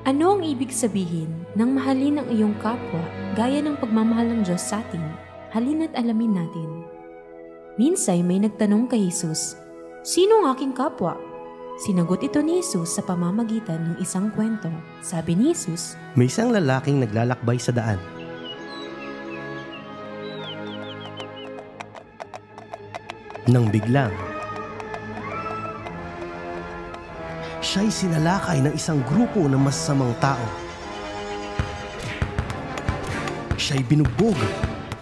Ano ang ibig sabihin ng mahalin ang iyong kapwa gaya ng pagmamahal ng Diyos sa atin? Halina't alamin natin. Minsay may nagtanong kay Jesus, "Sino ang aking kapwa?" Sinagot ito ni Jesus sa pamamagitan ng isang kwento. Sabi ni Jesus, May isang lalaking naglalakbay sa daan. Nang biglang, siya'y sinalakay ng isang grupo ng masasamang tao. Siya'y binugbog,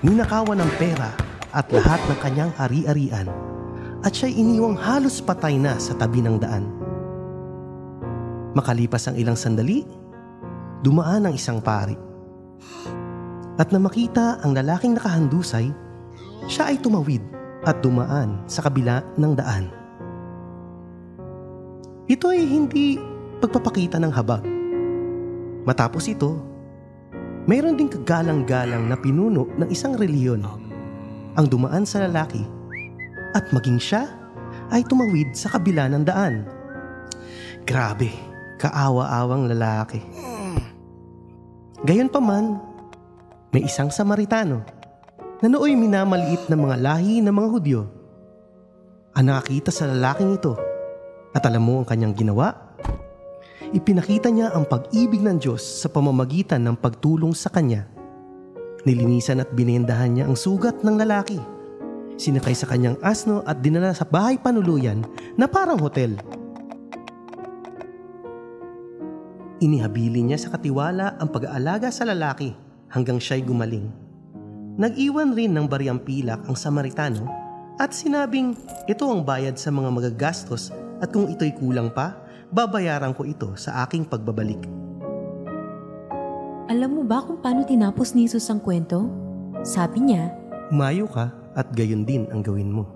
ninakawan ng pera at lahat ng kanyang ari-arian, at siya'y iniwang halos patay na sa tabi ng daan. Makalipas ang ilang sandali, dumaan ang isang pari. At na makita ang lalaking nakahandusay, siya ay tumawid at dumaan sa kabila ng daan. Ito ay hindi pagpapakita ng habag. Matapos ito, mayroon ding kagalang-galang na pinuno ng isang reliyon ang dumaan sa lalaki at maging siya ay tumawid sa kabila ng daan. Grabe, kaawa-awang lalaki. Gayunpaman, may isang Samaritano na nooy minamaliit ng mga lahi ng mga Hudyo ang nakakita sa lalaking ito. At alam mo ang kanyang ginawa? Ipinakita niya ang pag-ibig ng Diyos sa pamamagitan ng pagtulong sa kanya. Nilinisan at binindahan niya ang sugat ng lalaki. Sinakay sa kanyang asno at dinala sa bahay panuluyan na parang hotel. Inihabili niya sa katiwala ang pag-aalaga sa lalaki hanggang siya'y gumaling. Nag-iwan rin ng bariyang pilak ang Samaritano at sinabing ito ang bayad sa mga magagastos at kung ito'y kulang pa, babayaran ko ito sa aking pagbabalik. alam mo ba kung paano tinapos ni Jesus ang kwento? Sabi niya, Umayo ka at gayon din ang gawin mo.